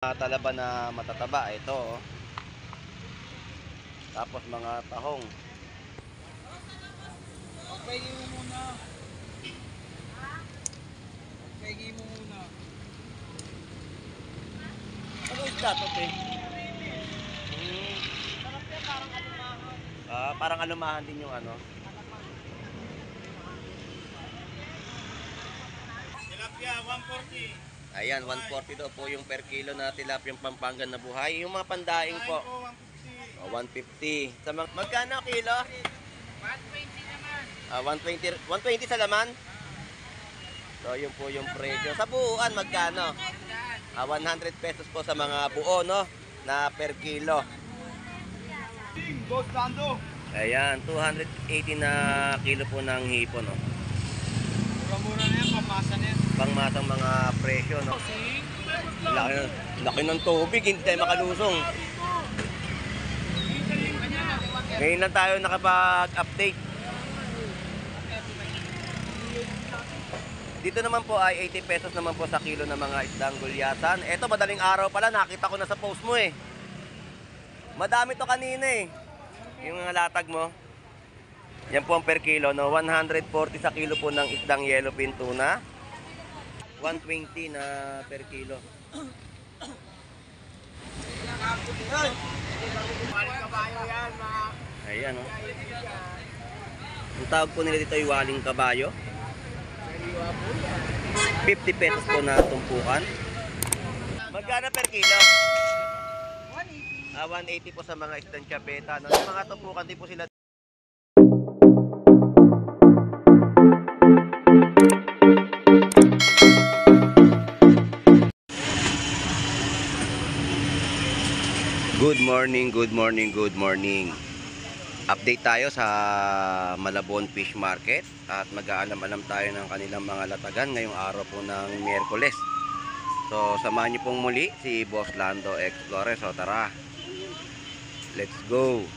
Talaba na matataba, ito oh. Tapos mga tahong. Pagpahingi mo muna. Pagpahingi mo muna. Ano isda to, te? Parang alumahan. Parang alumahan din yung ano. Tilapia, 140. Ayan, 140 daw po yung per kilo na tilapia yung Pampangan na buhay. Yung mga pandaing po, 150. Sa magkano kilo? 120 naman. 120, 120 sa laman? So, yun po yung presyo. Sa buuan, magkano? 100 pesos po sa mga buo, no? Na per kilo. Boss Lando. Ayan, 280 na kilo po ng hipon, no? Mura-mura na yan, pamasa na yan. Pangmasang mga presyo, no? Laki ng tubig, hindi tayo makalusong. Ngayon lang tayo nakapag-update. Dito naman po ay 80 pesos naman po sa kilo ng mga isdang gulyasan. Eto, madaling araw pala, nakita ko na sa post mo eh. Madami to kanina eh. Yung mga latag mo. Yan po ang per kilo, no? 140 sa kilo po ng isdang yellowfin tuna. 120 na per kilo. Ayan, no? Ang tawag po nila dito ay waling kabayo. 50 pesos po na tumpukan. Magkano per kilo? 180 po sa mga isdang chabeta. No? Yung mga tumpukan din po sila. Good morning, good morning, good morning. Update tayo sa Malabon Fish Market at mag-aalam-alam tayo ng kanilang mga latagan ngayong araw po ng Miyerkules. So, samahan niyo pong muli si Boss Lando Explorer. So, tara. Let's go.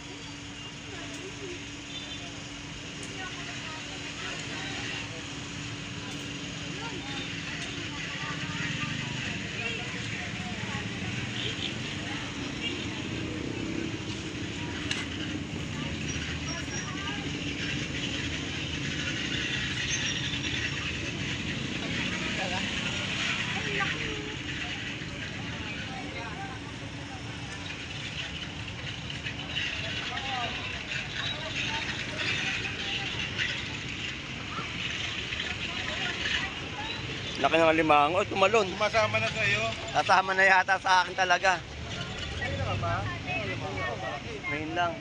Laki ng alimango, tumalon. Masama na sa'yo. Kasama na yata sa akin talaga. Ayun na ba? Ngayon lang.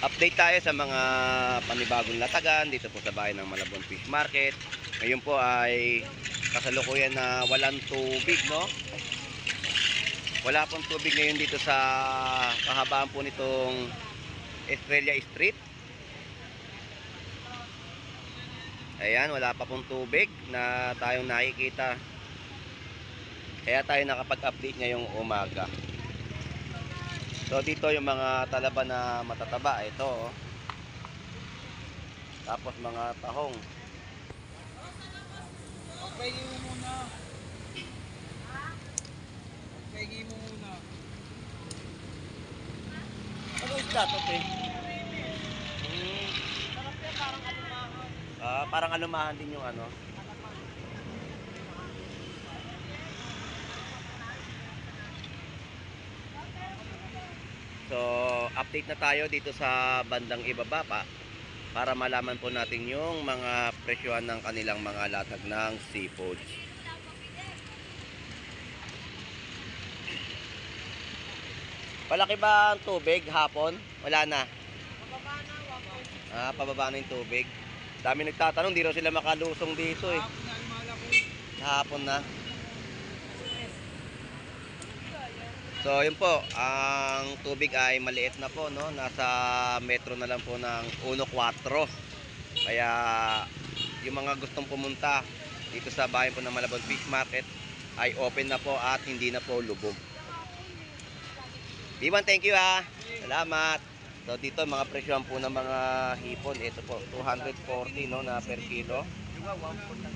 Update tayo sa mga panibagong latagan dito po sa bayan ng Malabon Fish Market. Ngayon po ay kasalukuyan na walang tubig, no? Wala pong tubig ngayon dito sa kahabaan po nitong Estrella Street. Ayan, wala pa pong tubig na tayong nakikita. Kaya tayo nakapag-update ngayong umaga. So dito yung mga talaba na matataba, ito oh. Tapos mga tahong. Pagpahingi mo muna. Pagpahingi mo muna. Ano isda to, te? Parang alumahan. Parang alumahan din yung ano. So, update na tayo dito sa bandang ibaba pa para malaman po natin yung mga presyohan ng kanilang mga latag ng seafoods. Palaki ba ang tubig hapon? Wala na. Pababa na, 140. Pababa na yung tubig. Dami nagtatanong, di raw sila makalusong dito eh. Hapon na, malaki. Hapon na. So yun po, ang tubig ay maliit na po, no? Nasa metro na lang po ng 1.4. Kaya yung mga gustong pumunta dito sa bayan po ng Malabon Fish Market ay open na po at hindi na po lubog. Iwan, thank you ha. Salamat. So dito mga presyohan po ng mga hipon, ito po 240 no na per kilo. Yung 1 lang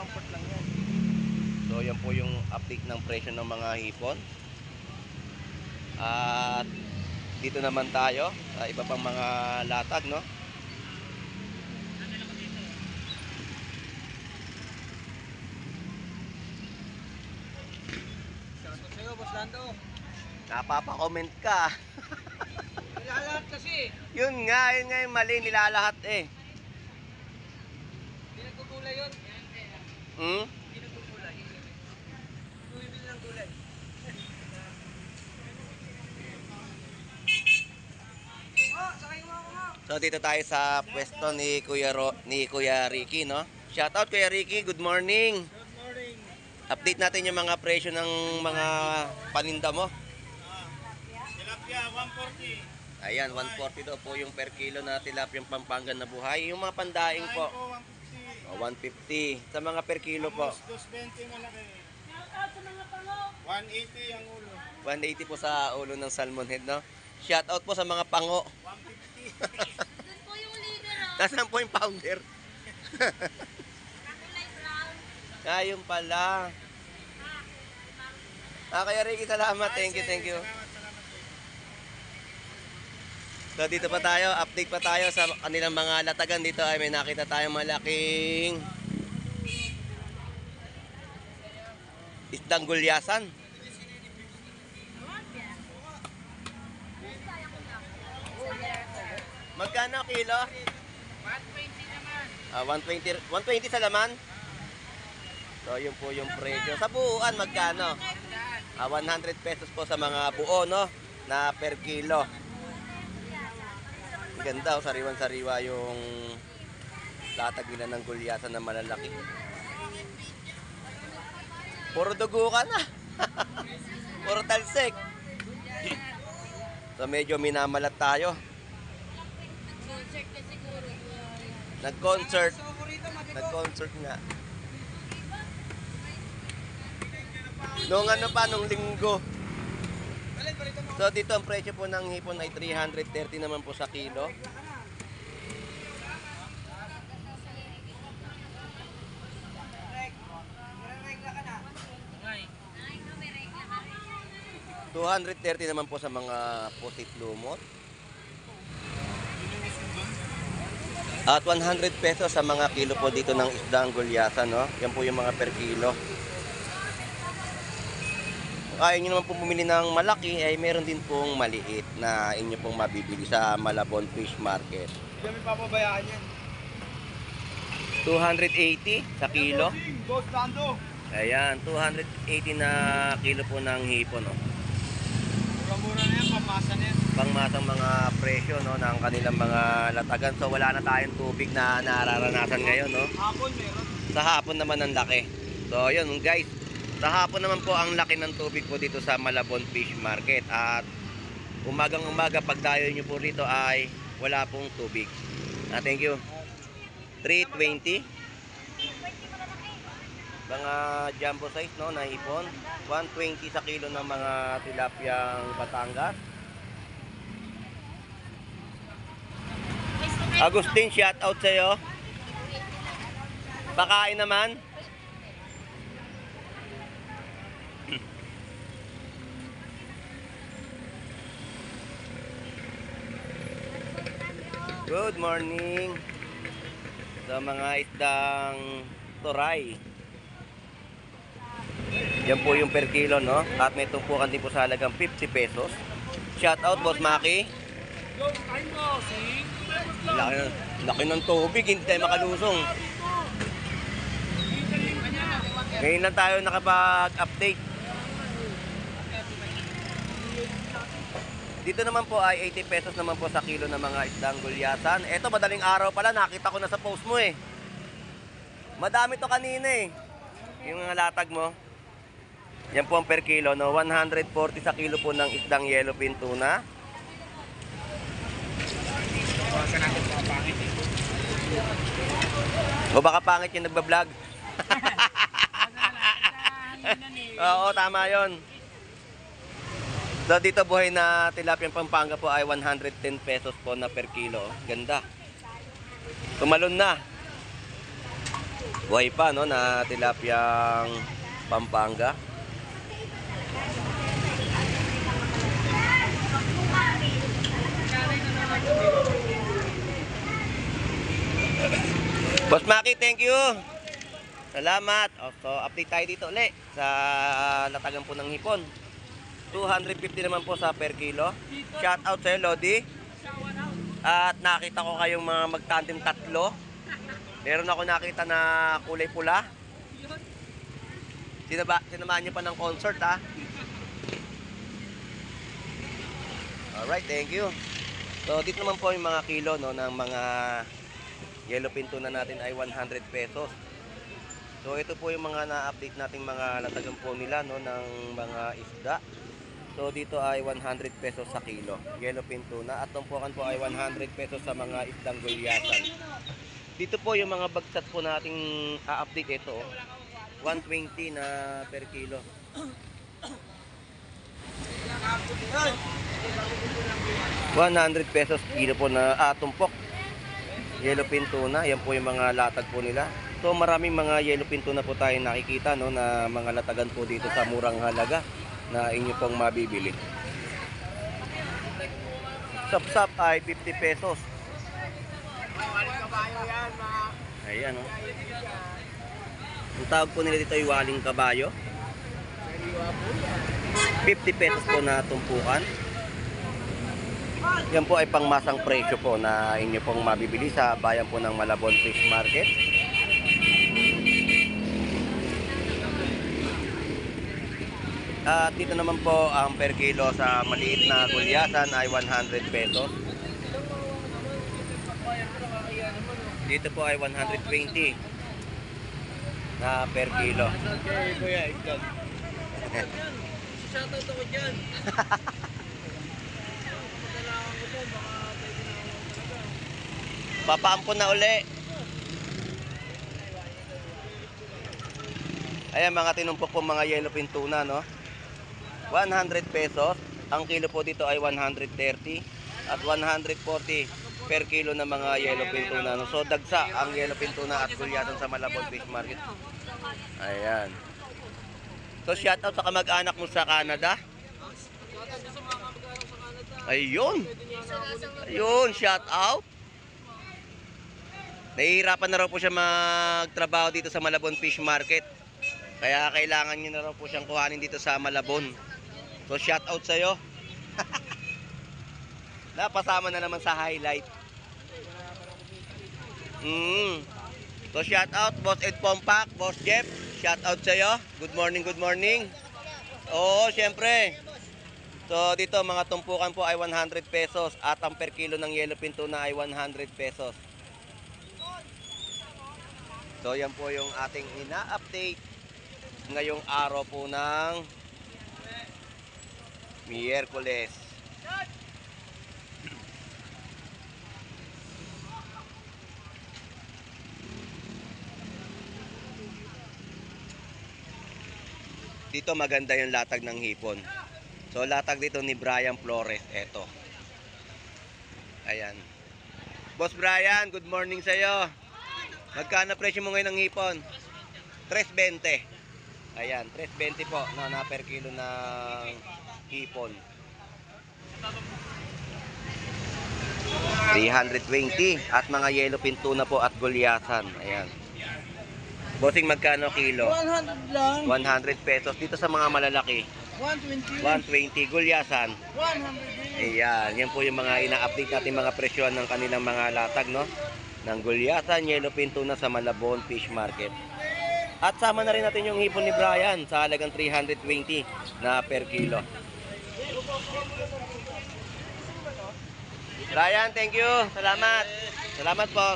Comfort lang yan. So yan po yung update ng presyo ng mga hipon. At dito naman tayo sa iba pang mga latag, no? Shoutout sa'yo, Boss Lando. Napapa-comment ka. Nilalahat kasi. Yun nga yung mali, nilalahat eh. Hindi nagkukulay yun. Hmm? Hindi nagkukulay. Bumibili ng gulay. Oh, sakay mo ako nga. So dito tayo sa pwesto ni Kuya Ricky, no? Shoutout Kuya Ricky, good morning. Good morning. Update natin yung mga presyo ng mga paninda mo. Tilapia, 140. Ayan, 140 daw po yung per kilo na tilapia Pampanga na buhay. Yung mga pandaing po, 150. 150. Sa mga per kilo po, 220 malaki. Shoutout sa mga pango. 180 ang ulo. 180 po sa ulo ng salmon head, no? Shoutout po sa mga pango. 150. Doon po yung leader, oh. Nasaan po yung founder? Kulay brown. Ayun pala. Kaya Ricky, salamat. Thank you, thank you. So dito pa tayo, update pa tayo sa kanilang mga latagan. Dito ay may nakita tayong malaking isdang gulyasan. Magkano kilo? 120 naman. 120 sa laman. So yun po yung presyo. Sa buuan magkano? 100 pesos po sa mga buo, no? Na per kilo. Ganda, sariwan-sariwa yung latag nila ng gulyasan na malalaki. Puro dugo ka na. Puro talsik. So medyo minamalat tayo. Concert na siguro. Nag-concert. Paborito, mabigo. Nag-concert nga. Nung ano pa, nung linggo. Alin, balito mo. So dito ang presyo po ng hipon ay 330 naman po sa kilo. Regla ka na. 230 naman po sa mga pusit lumot. At 100 pesos sa mga kilo po dito ng isdang gulyasan, no? Yan po yung mga per kilo. Kung ayaw nyo naman po bumili ng malaki, ay meron din pong maliit na inyo pong mabibili sa Malabon Fish Market. Hindi namin papabayaan yan. 280 sa kilo. Boss Lando. Ayan, 280 na kilo po ng hipon, no? Mura-mura na yan, pamasa na yan. Pangmasang mga presyo, no, ng kanilang mga latagan. So wala na tayong tubig na nararanasan ngayon, no? Hapon meron. Sa hapon naman ang laki. So yun guys, sa hapon naman po ang laki ng tubig po dito sa Malabon Fish Market. At umagang umaga pagdayo nyo po rito ay wala pong tubig. Thank you. 320. Mga jumbo size, no, na hipon. 120 sa kilo ng mga tilapiyang Batangas. Agustin, shout out sa'yo. Pakain naman. Good morning sa mga isdang turay. Yan po yung per kilo, no? At may tumpukan din po sa halagang 50 pesos. Shout out Boss Maki. Go, kain mo, see? Laki ng tubig, hindi tayo makalusong. Ngayon lang tayo nakapag-update. Dito naman po ay 80 pesos naman po sa kilo ng mga isdang gulyasan. Eto, madaling araw pala, nakita ko na sa post mo eh. Madami to kanina eh. Yung mga latag mo. Yan po ang per kilo, no? 140 sa kilo po ng isdang yellowfin tuna. Bawasan natin mga pangit eh. O baka pangit yung nagbablog. Oo, tama yon. So dito buhay na tilapia Pampanga po ay 110 pesos po na per kilo. Ganda. Tumalon na. Buhay pa, no, na tilapyang Pampanga. Boss Maki, thank you. Salamat. So, update tayo dito ulit sa latagan po ng hipon. 250 naman po sa per kilo. Shout out sa'yo, Lodi. At nakita ko kayong mga magtandem tatlo. Meron ako nakita na kulay pula. Sinamahan nyo pa ng concert, ha? Alright, thank you. So, dito naman po yung mga kilo, no, ng mga yellowfin tuna natin ay 100 pesos. So, ito po yung mga na-update nating mga latagan po nila, no, ng mga isda. So, dito ay 100 pesos sa kilo, yellowfin tuna. At tumpukan po ay 100 pesos sa mga isdang gulyasan. Dito po yung mga bagsat po nating a-update ito. 120 na per kilo. ₱100 kilo po na tumpok. Yellowfin tuna. Yan po yung mga latag po nila. So maraming mga yellowfin tuna po tayo nakikita, no, na mga latagan po dito sa murang halaga na inyo pong mabibili. Sapsap ay 50 pesos. Ayan, oh. Ang tawag po nila dito ay waling kabayo. 50 pesos po na tumpukan. Yan po ay pangmasang presyo po na inyo pong mabibili sa bayan po ng Malabon Fish Market. At dito naman po ang per kilo sa maliit na gulyasan ay 100 pesos. Dito po ay 120 na per kilo. Shoutout ako dyan. Papaampon na uli. Ayan, mga tinumpok po mga yellowfin tuna, no? 100 pesos. Ang kilo po dito ay 130 at 140 per kilo ng mga yellowfin tuna, no? So dagsa ang yellowfin tuna at gulyasan sa Malabon Fish Market. Ayan. So shout out sa kamag-anak mo sa Canada. Ayun. Ayun, shout out. Nahihirapan na raw po siya magtrabaho dito sa Malabon Fish Market. Kaya kailangan niyo na raw po siyang kuhanin dito sa Malabon. So shout out sa iyo. Napasama na naman sa highlight. So shout out Boss Ed Pompak, Boss Jeff. Shout out sa iyo. Good morning, good morning. Oo, syempre. So dito mga tumpukan po ay 100 pesos at ang per kilo ng yellowfin tuna ay 100 pesos. So yan po yung ating ina-update ngayong araw po ng Miyerkules. Dito maganda yung latag ng hipon. So latag dito ni Brian Flores, eto. Ayan. Boss Brian, good morning sa iyo. Magkano presyo mo ngayon ng hipon? 3.20. Ayan, 3.20 po na per kilo ng hipon. 320 at mga yellowfin tuna po at gulyasan. Ayan. Bossing, magkano kilo? 100 lang. 100 pesos dito sa mga malalaki. 120. 120 gulyasan. 100. Ayan, yan po yung mga ina-update natin mga presyohan ng kanilang mga latag, no? Ng gulyasan, yellowfin tuna sa Malabon Fish Market. At sama na rin natin yung hipon ni Brian sa halagang 320 na per kilo. Brian, thank you. Salamat. Salamat po.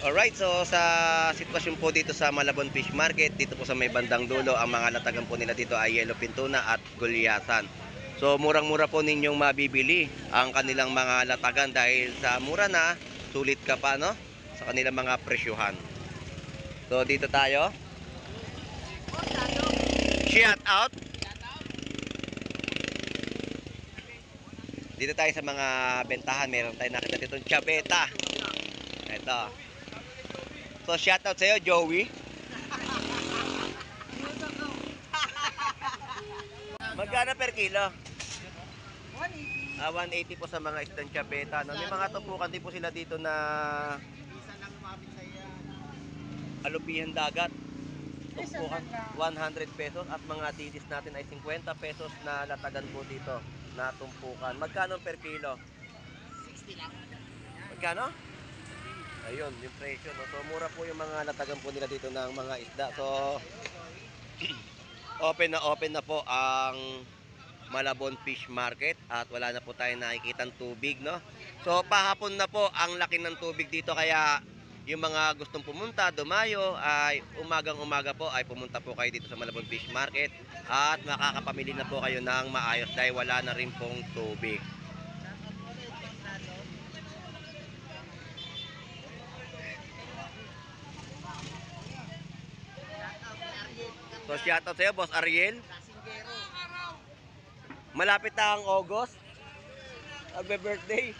Alright, so sa sitwasyon po dito sa Malabon Fish Market, dito po sa may bandang dulo, ang mga latagan po nila dito ay yellowfin tuna at gulyasan. So murang-mura po ninyong mabibili ang kanilang mga latagan dahil sa mura na, sulit ka pa, no? Sa kanilang mga presyuhan. So dito tayo. Shout out. Dito tayo sa mga bentahan. Meron tayo nakita dito chabeta. Ito. So shoutout sa'yo, Joey. Magkano per kilo? 180 po sa mga estancia beta. No? May mga tumpukan din po sila dito na alupihan dagat. Tumpukan 100 pesos at mga dilis natin ay 50 pesos na latagan po dito na tumpukan. Magkano per kilo? 60 lang. Magkano? Ayun, yung presyo. No? So mura po yung mga latagan po nila dito ng mga isda. So open na po ang Malabon Fish Market at wala na po tayong nakikitang tubig, no? So pahapon na po ang laki ng tubig dito kaya yung mga gustong pumunta, dumayo ay umagang-umaga po ay pumunta po kayo dito sa Malabon Fish Market at makakapamili na po kayo ng maayos dahil wala na rin pong tubig. So shoutout sa'yo, Boss Ariel. Malapit na ang August. Magbe-birthday.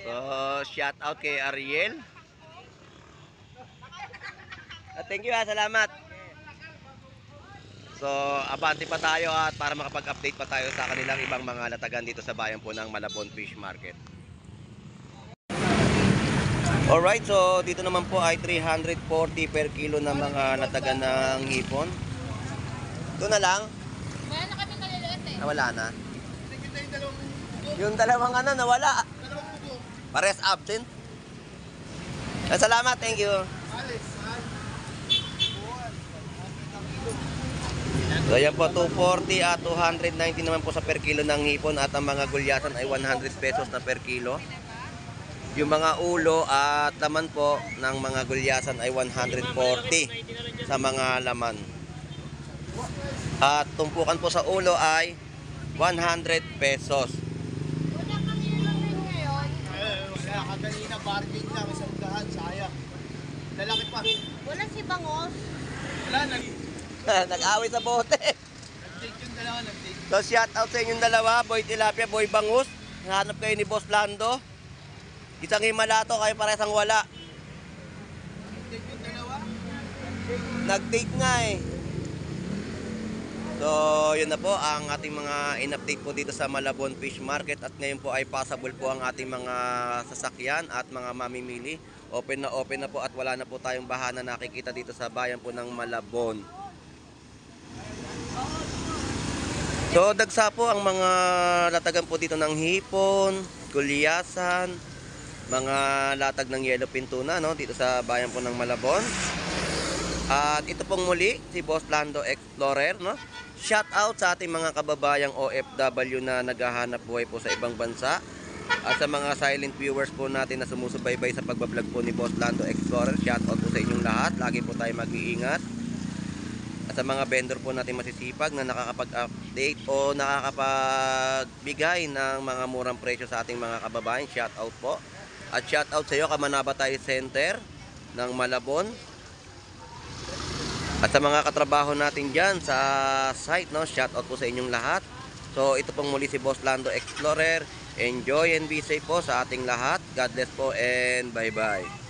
So, shoutout kay Ariel. Thank you, salamat. So, abante pa tayo at para makapag-update pa tayo sa kanilang ibang mga latagan dito sa bayan po ng Malabon Fish Market. Alright, so dito naman po ay 340 per kilo na mga latagan ng hipon. Ito na lang. Wala na kami maliliit eh. Nawala na. Yung dalawang ano, nawala. Pares absent. Salamat, thank you. So yan po, 240 at 290 naman po sa per kilo ng hipon at ang mga gulyasan ay 100 pesos na per kilo. Yung mga ulo at laman po ng mga gulyasan ay 140 sa mga laman. At tumpukan po sa ulo ay 100 pesos. Wala kami ilumin ngayon. Kaya kaganina bargain lang, isang dahan, sayang. Lalaki pa. Wala si Bangos. Wala, Nag-away sa bote. nag-take yung dalawa, nag-take. So shout out sa inyong dalawa, Boy Tilapia, Boy Bangus. Hanap kayo ni Boss Lando. Isang himalato, kayo parehas ang wala. Nag-take yung dalawa. Nag-date nga eh. So, yun na po ang ating mga in-update po dito sa Malabon Fish Market. At ngayon po ay possible po ang ating mga sasakyan at mga mamimili. Open na po at wala na po tayong baha na nakikita dito sa bayan po ng Malabon. So, dagsa po ang mga latagan po dito ng hipon, gulyasan, mga latag ng yellowfin tuna, no, dito sa bayan po ng Malabon. At ito pong muli si Boss Lando Explorer, no. Shout out sa ating mga kababayang OFW na naghahanap buhay po sa ibang bansa at sa mga silent viewers po natin na sumusubaybay sa pagbablog po ni Boss Lando Explorer. Shout out po sa inyong lahat. Lagi po tayo mag-iingat. At sa mga vendor po natin masisipag na nakakapag-update o nakakapagbigay ng mga murang presyo sa ating mga kababayan, shout out po. At shout out sa iyo, Kamanabatay Center ng Malabon. At sa mga katrabaho natin dyan sa site, no, shout out po sa inyong lahat. So ito pong muli si Boss Lando Explorer. Enjoy and be safe po sa ating lahat. God bless po and bye bye.